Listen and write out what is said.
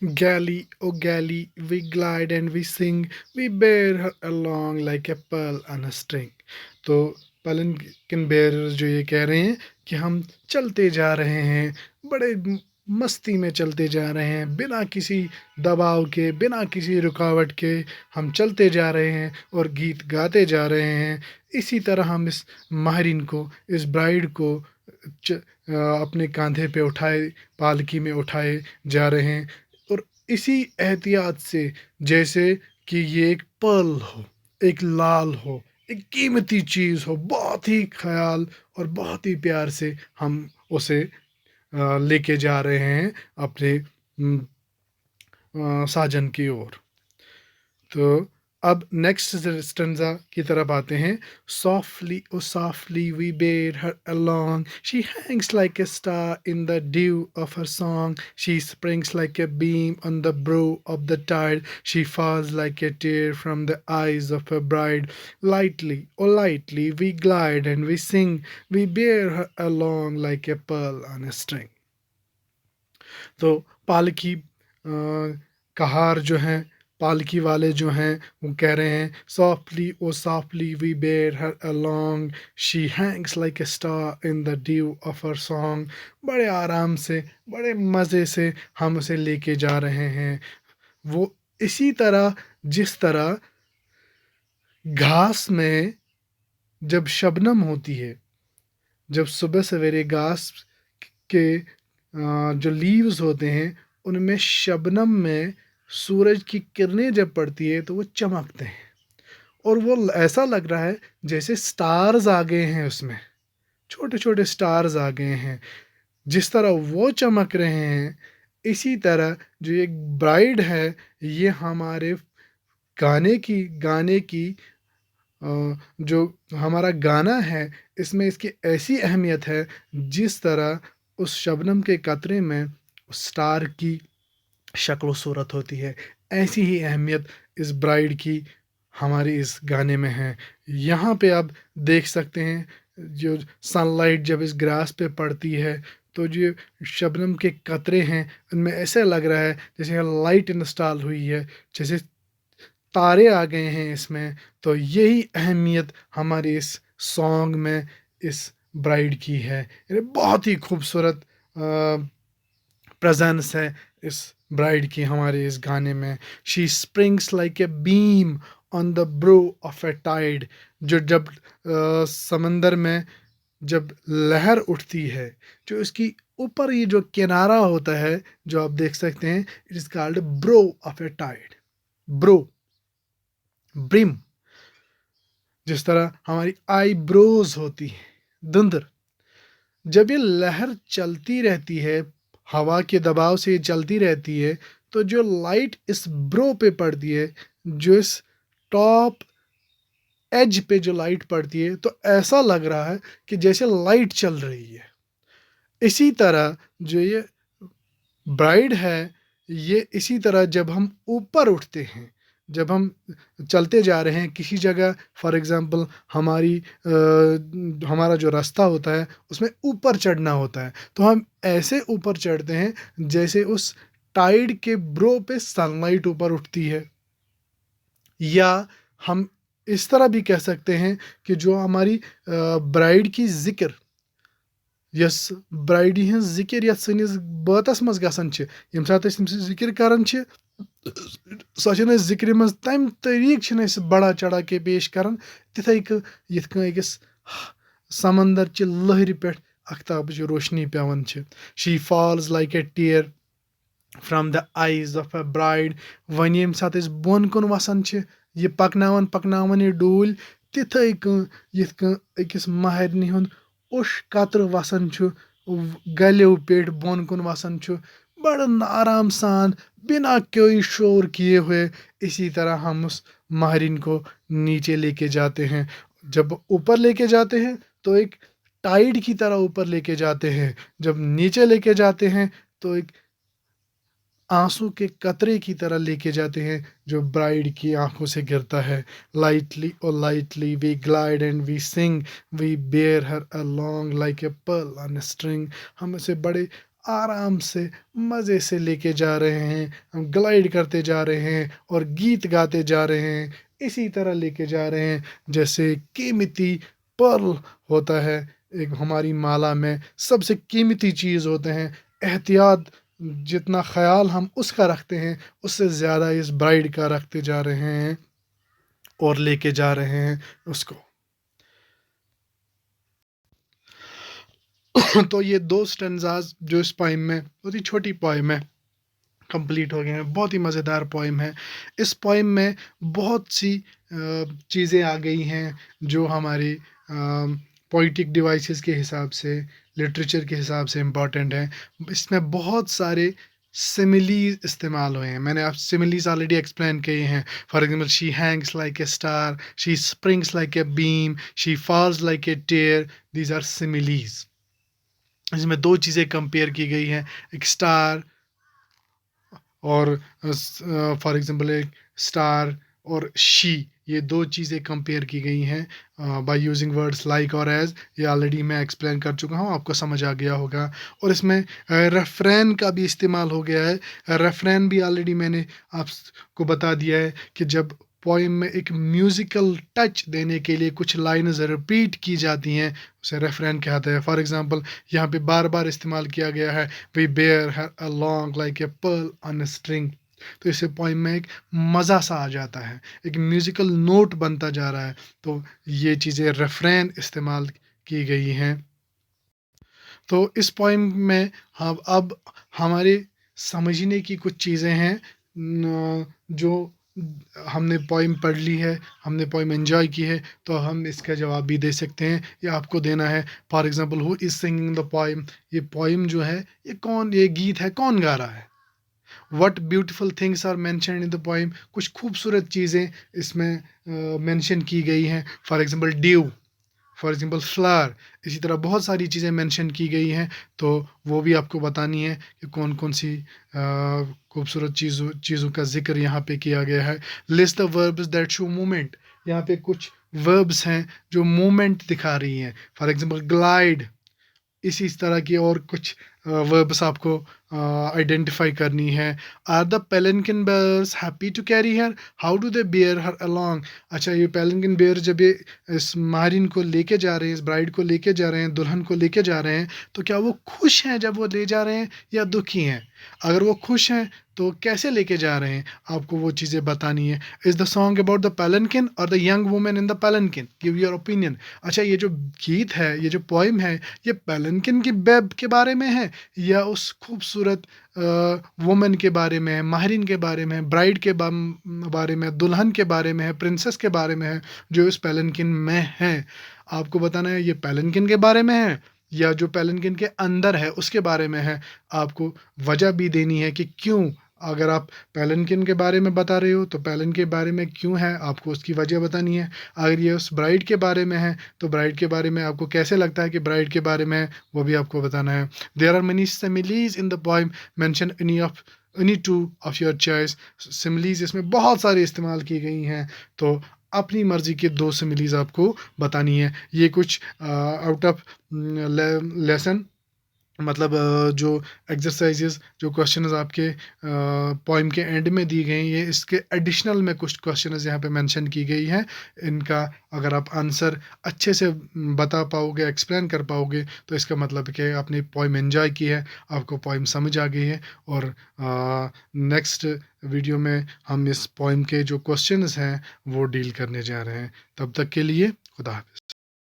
Galley, oh galley, we glide and we sing, we bear her along like a pearl on a string. तो पलन bearers जो ये कह रहे हैं कि हम चलते जा रहे हैं, बड़े मस्ती में चलते जा रहे हैं, बिना किसी दबाव के, बिना किसी रुकावट के हम चलते जा रहे हैं और गीत गाते जा रहे हैं। इसी तरह हम इस माहरीन को, इस ब्राइड को अपने कंधे पे उठाए, पालकी में उठाए जा रहे हैं और इसी एहतियात से, जैसे कि ये एक पर्ल हो, एक लाल हो, एक कीमती चीज़ हो, बहुत ही ख्याल और बहुत ही प्यार से हम उसे लेके जा रहे हैं अपने साजन की ओर। तो अब नेक्स्ट स्टेंजा की तरफ आते हैं। Softly O softly we bear her along, she hangs like a star in the dew of her song, she springs like a beam on the brow of the tide, she falls like a tear from the eyes of a bride, lightly oh lightly we glide and we sing, we bear her along like a pearl on a string। तो पालकी कहार जो हैं, पालकी वाले जो हैं, वो कह रहे हैं softly O softly we bear her along, she hangs like a star in the dew of her song. बड़े आराम से, बड़े मज़े से हम उसे लेके जा रहे हैं। वो इसी तरह, जिस तरह घास में जब शबनम होती है, जब सुबह सवेरे घास के जो लीव्स होते हैं उनमें शबनम में सूरज की किरणें जब पड़ती है तो वो चमकते हैं और वो ऐसा लग रहा है जैसे स्टार्स आ गए हैं, उसमें छोटे छोटे स्टार्स आ गए हैं। जिस तरह वो चमक रहे हैं, इसी तरह जो एक ब्राइड है, ये हमारे गाने की जो हमारा गाना है, इसमें इसकी ऐसी अहमियत है, जिस तरह उस शबनम के कतरे में उस स्टार की शक्ल सूरत होती है, ऐसी ही अहमियत इस ब्राइड की हमारे इस गाने में है। यहाँ पे आप देख सकते हैं, जो सनलाइट जब इस ग्रास पे पड़ती है तो जो शबनम के कतरे हैं उनमें ऐसे लग रहा है जैसे लाइट इंस्टॉल हुई है, जैसे तारे आ गए हैं इसमें। तो यही अहमियत हमारी इस सॉन्ग में इस ब्राइड की है। यानी बहुत ही खूबसूरत प्रेजेंस है इस ब्राइड की हमारे इस गाने में। She springs like a beam on the brow of a tide, जो जब समंदर में जब लहर उठती है, जो इसकी ऊपर ये जो किनारा होता है, जो आप देख सकते हैं, it is called brow of a tide. Brow, brim, जिस तरह हमारी आईब्रोज होती है, धुंधर, जब ये लहर चलती रहती है, हवा के दबाव से ये चलती रहती है, तो जो लाइट इस ब्रो पे पड़ती है, जो इस टॉप एज पे जो लाइट पड़ती है, तो ऐसा लग रहा है कि जैसे लाइट चल रही है। इसी तरह जो ये ब्राइड है, ये इसी तरह जब हम ऊपर उठते हैं, जब हम चलते जा रहे हैं किसी जगह, फॉर एग्ज़ाम्पल हमारा जो रास्ता होता है उसमें ऊपर चढ़ना होता है, तो हम ऐसे ऊपर चढ़ते हैं जैसे उस टाइड के ब्रो पे सनलाइट ऊपर उठती है। या हम इस तरह भी कह सकते हैं कि जो हमारी ब्राइड की ज़िक्र, यस ब्राइडी हंस जिक्र यथ सनिस बातस मज गसन छ, यम सात अस तमस जिक्र करन छ, सो छन अस जिक्र मज तम तरीक छन अस बड़ा चढ़ा के पेश करन, तिथै यथ क अकिस समंदर च लहर पे अख्ताब रोशनी पेवन छ। She falls like a tear from the eyes of a bride, वन यम सात अस बोन कुन वसन छ, ये पकनावन पकनावन ये डूल, तिथै यथ क अकिस महरनी हुंद उश कतर वसन छु, गलेव पेट बोन कुन वसन छु, बड़ आराम सान, बिना कोई शोर किए हुए इसी तरह हम उस माहरीन को नीचे लेके जाते हैं। जब ऊपर लेके जाते हैं तो एक टाइड की तरह ऊपर लेके जाते हैं, जब नीचे लेके जाते हैं तो एक आंसू के कतरे की तरह लेके जाते हैं जो ब्राइड की आंखों से गिरता है। लाइटली और lightly we glide and we sing, we bear her along like a pearl on a string, हम उसे बड़े आराम से मज़े से लेके जा रहे हैं, हम ग्लाइड करते जा रहे हैं और गीत गाते जा रहे हैं, इसी तरह लेके जा रहे हैं जैसे कीमती पर्ल होता है एक हमारी माला में सबसे कीमती चीज़ होते हैं। एहतियात जितना ख्याल हम उसका रखते हैं उससे ज़्यादा इस ब्राइड का रखते जा रहे हैं और लेके जा रहे हैं उसको। तो ये दो स्टेंजाज जो इस पोइम में बहुत ही छोटी पोइम है कंप्लीट हो गए हैं, बहुत ही मज़ेदार पोइम है। इस पोइम में बहुत सी चीज़ें आ गई हैं जो हमारी पोइटिक डिवाइसेस के हिसाब से, लिटरेचर के हिसाब से इम्पॉर्टेंट हैं। इसमें बहुत सारे सिमिलीज इस्तेमाल हुए हैं, मैंने आप सिमिलीज ऑलरेडी एक्सप्लेन किए हैं। For example, she hangs like a star, she springs like a beam, she falls like a tear, these are similes. इसमें दो चीज़ें कंपेयर की गई हैं, एक स्टार और फॉर एग्जांपल एक स्टार और शी, ये दो चीज़ें कंपेयर की गई हैं बाय यूजिंग वर्ड्स लाइक और एज। ये ऑलरेडी मैं एक्सप्लेन कर चुका हूँ, आपको समझ आ गया होगा। और इसमें रेफरेन का भी इस्तेमाल हो गया है। रेफरेन भी ऑलरेडी मैंने आपको बता दिया है कि जब पोइम में एक म्यूज़िकल टच देने के लिए कुछ लाइन्स रिपीट की जाती हैं उसे रेफरेन कहते हैं। फॉर एग्जांपल, यहाँ पे बार बार इस्तेमाल किया गया है, we bear her along like a pearl on a string. तो इससे पोइम में एक मज़ा सा आ जाता है, एक म्यूज़िकल नोट बनता जा रहा है। तो ये चीज़ें रेफरेन इस्तेमाल की गई हैं। तो इस पोइम में हम अब हमारे समझने की कुछ चीज़ें हैं जो हमने पोइम पढ़ ली है, हमने पोइम एंजॉय की है, तो हम इसका जवाब भी दे सकते हैं या आपको देना है। For example, who is singing the poem, ये पोइम जो है ये गीत है, कौन गा रहा है। What beautiful things are mentioned in the poem, कुछ खूबसूरत चीज़ें इसमें मेंशन की गई हैं। For example, dew, for example flower, इसी तरह बहुत सारी चीज़ें मेंशन की गई हैं। तो वो भी आपको बतानी है कि कौन कौन सी खूबसूरत चीज़ों का जिक्र यहाँ पे किया गया है। List the verbs that show movement, यहाँ पे कुछ वर्ब्स हैं जो मूवमेंट दिखा रही हैं। फॉर एग्जांपल, ग्लाइड, इसी तरह की और कुछ वर्ब्स आपको आइडेंटिफाई करनी है। Are the palanquin bearers happy to carry her, how do they bear her along. अच्छा, ये पेलिनकिन बेयर जब ये इस मारिन को लेके जा रहे हैं, इस ब्राइड को लेके जा रहे हैं, दुल्हन को लेके जा रहे हैं, तो क्या वो खुश हैं जब वो ले जा रहे हैं या दुखी हैं। अगर वो खुश हैं तो कैसे लेके जा रहे हैं, आपको वो चीज़ें बतानी है। Is the song about the palanquin और the young women in the palanquin, give your opinion. अच्छा, ये जो गीत है, ये जो पोइम है, ये पेलिनकिन की बेब के बारे में है या उस खूबसूरत वुमन के बारे में है, माहरीन के बारे में है, ब्राइड के बारे में, दुल्हन के बारे में है, प्रिंसेस के बारे में है जो इस पेलिनकिन में है। आपको बताना है ये पेलिनकिन के बारे में है या जो पेलिनकिन के अंदर है उसके बारे में है। आपको वजह भी देनी है कि क्यों, अगर आप पेलिनकिन के बारे में बता रहे हो तो पेलिन के बारे में क्यों है, आपको उसकी वजह बतानी है। अगर ये उस ब्राइड के बारे में है तो ब्राइड के बारे में आपको कैसे लगता है कि ब्राइड के बारे में है, वो भी आपको बताना है। There are many similes in the poem, mention any two of your choice. Similes इसमें बहुत सारी इस्तेमाल की गई हैं, तो अपनी मर्ज़ी के दो सिमिलीज आपको बतानी है। ये कुछ आउट ऑफ लेसन, मतलब जो एक्सरसाइजेस, जो क्वेश्चंस आपके पोइम के एंड में दी गई हैं, इसके एडिशनल में कुछ क्वेश्चंस यहाँ पे मेंशन की गई हैं। इनका अगर आप आंसर अच्छे से बता पाओगे, एक्सप्लेन कर पाओगे, तो इसका मतलब है कि आपने पोइम एंजॉय की है, आपको पोइम समझ आ गई है। और नेक्स्ट वीडियो में हम इस पोइम के जो क्वेश्चंस हैं वो डील करने जा रहे हैं। तब तक के लिए खुदा हाफिज़।